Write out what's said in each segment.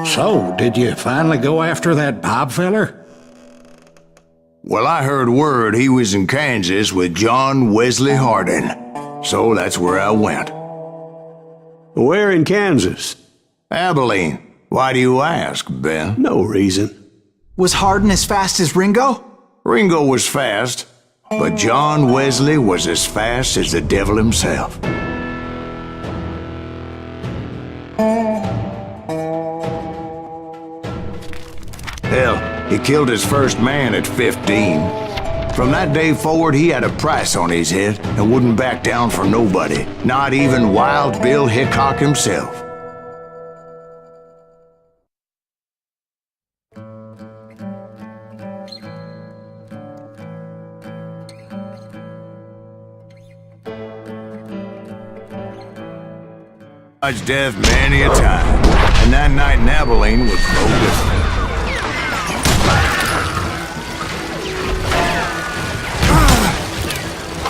So, did you finally go after that Bob feller? Well, I heard word he was in Kansas with John Wesley Hardin, so that's where I went. Where in Kansas? Abilene. Why do you ask, Ben? No reason. Was Hardin as fast as Ringo? Ringo was fast, but John Wesley was as fast as the devil himself. Hell, he killed his first man at 15. From that day forward, he had a price on his head and wouldn't back down for nobody, not even Wild Bill Hickok himself. Dodged death many a time, and that night in Abilene was no different.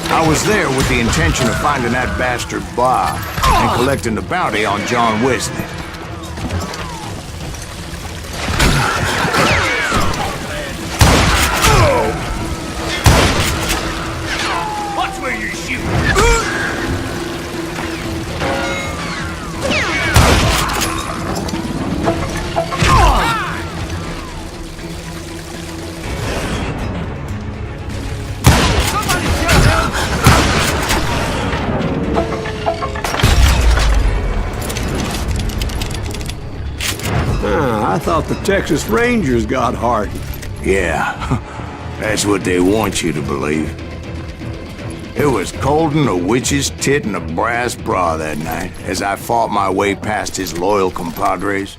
I was there with the intention of finding that bastard Bob and collecting the bounty on John Wesley. Watch where you're shooting! I thought the Texas Rangers got Hardin. Yeah, that's what they want you to believe. It was cold'n a witch's tit and a brass bra that night as I fought my way past his loyal compadres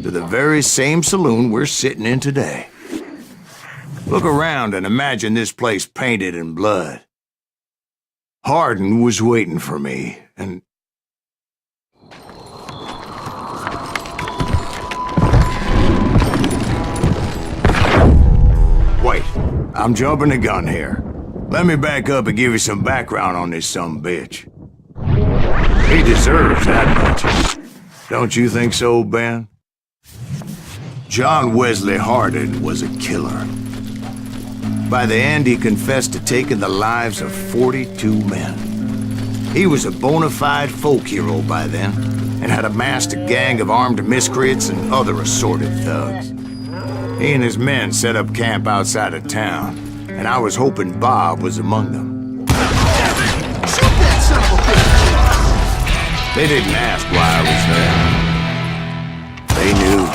to the very same saloon we're sitting in today. Look around and imagine this place painted in blood. Hardin was waiting for me, and wait, I'm jumping the gun here. Let me back up and give you some background on this sumbitch. He deserves that much. Don't you think so, Ben? John Wesley Hardin was a killer. By the end, he confessed to taking the lives of 42 men. He was a bona fide folk hero by then, and had amassed a gang of armed miscreants and other assorted thugs. He and his men set up camp outside of town, and I was hoping Bob was among them. Shoot that son of a bitch! They didn't ask why I was there. They knew,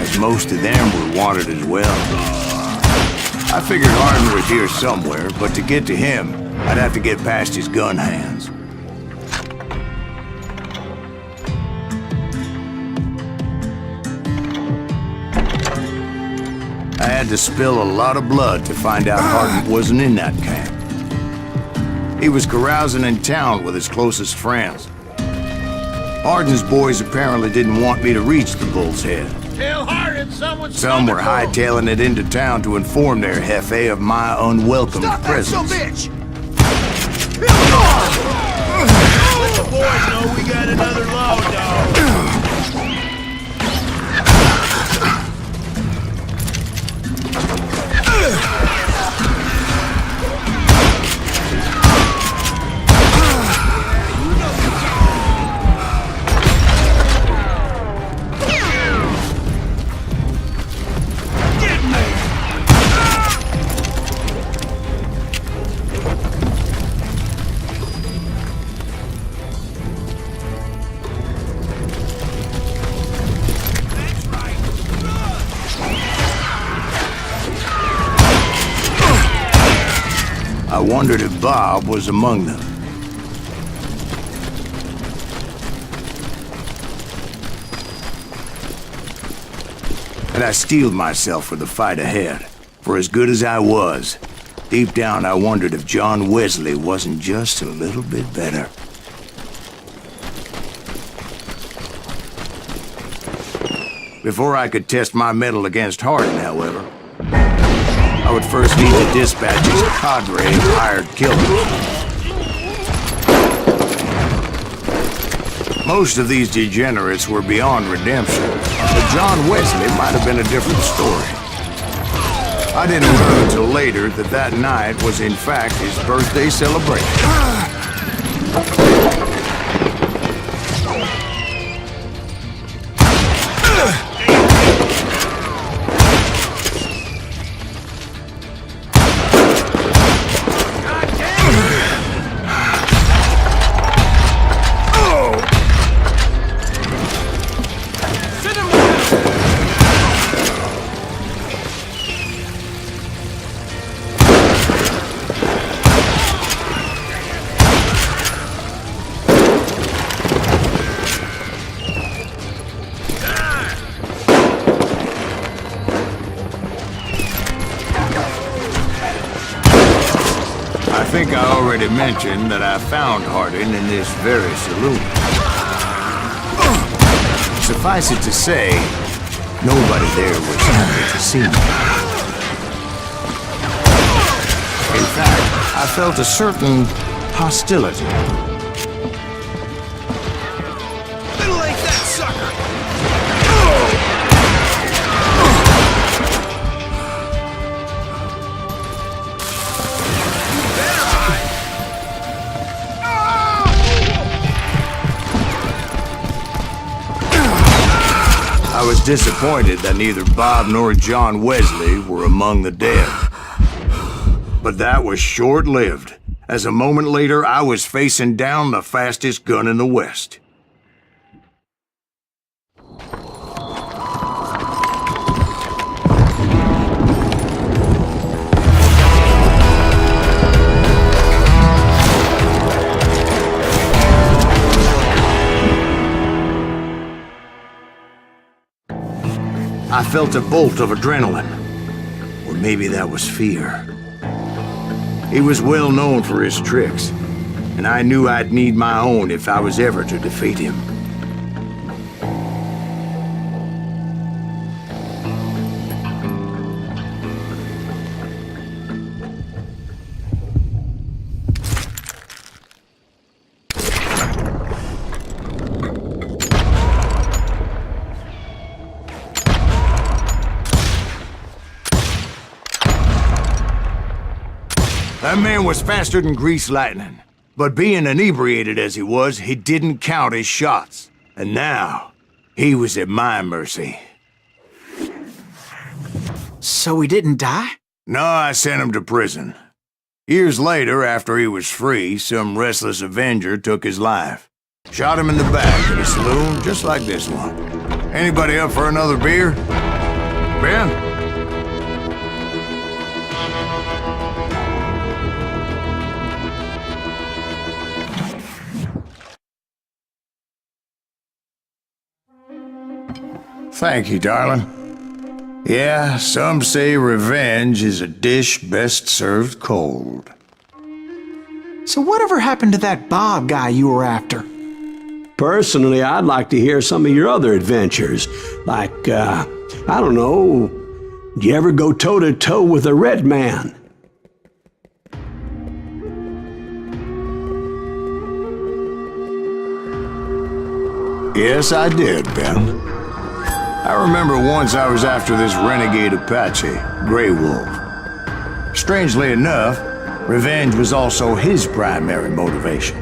as most of them were wanted as well. I figured Hardin was here somewhere, but to get to him, I'd have to get past his gun hands. I had to spill a lot of blood to find out Hardin wasn't in that camp. He was carousing in town with his closest friends. Hardin's boys apparently didn't want me to reach the Bull's Head. Tell Hardin someone's Some were hightailing it into town to inform their jefe of my unwelcome presence. Bitch! Let the boys know we got another law dog. I wondered if Bob was among them. And I steeled myself for the fight ahead. For as good as I was, deep down I wondered if John Wesley wasn't just a little bit better. Before I could test my mettle against Hardin, however, I would first need to dispatch his cadre of hired killers. Most of these degenerates were beyond redemption, but John Wesley might have been a different story. I didn't learn until later that that night was in fact his birthday celebration. I think I already mentioned that I found Harding in this very saloon. Suffice it to say, nobody there was happy to see me. In fact, I felt a certain hostility. Little like that sucker! I was disappointed that neither Bob nor John Wesley were among the dead. But that was short-lived, as a moment later I was facing down the fastest gun in the West. I felt a bolt of adrenaline, or maybe that was fear. He was well known for his tricks, and I knew I'd need my own if I was ever to defeat him. That man was faster than greased lightning. But being inebriated as he was, he didn't count his shots. And now, he was at my mercy. So he didn't die? No, I sent him to prison. Years later, after he was free, some restless avenger took his life. Shot him in the back at a saloon just like this one. Anybody up for another beer? Ben? Thank you, darling. Yeah, some say revenge is a dish best served cold. So whatever happened to that Bob guy you were after? Personally, I'd like to hear some of your other adventures. Like, I don't know, did you ever go toe-to-toe with a red man? Yes, I did, Ben. I remember once I was after this renegade Apache, Grey Wolf. Strangely enough, revenge was also his primary motivation.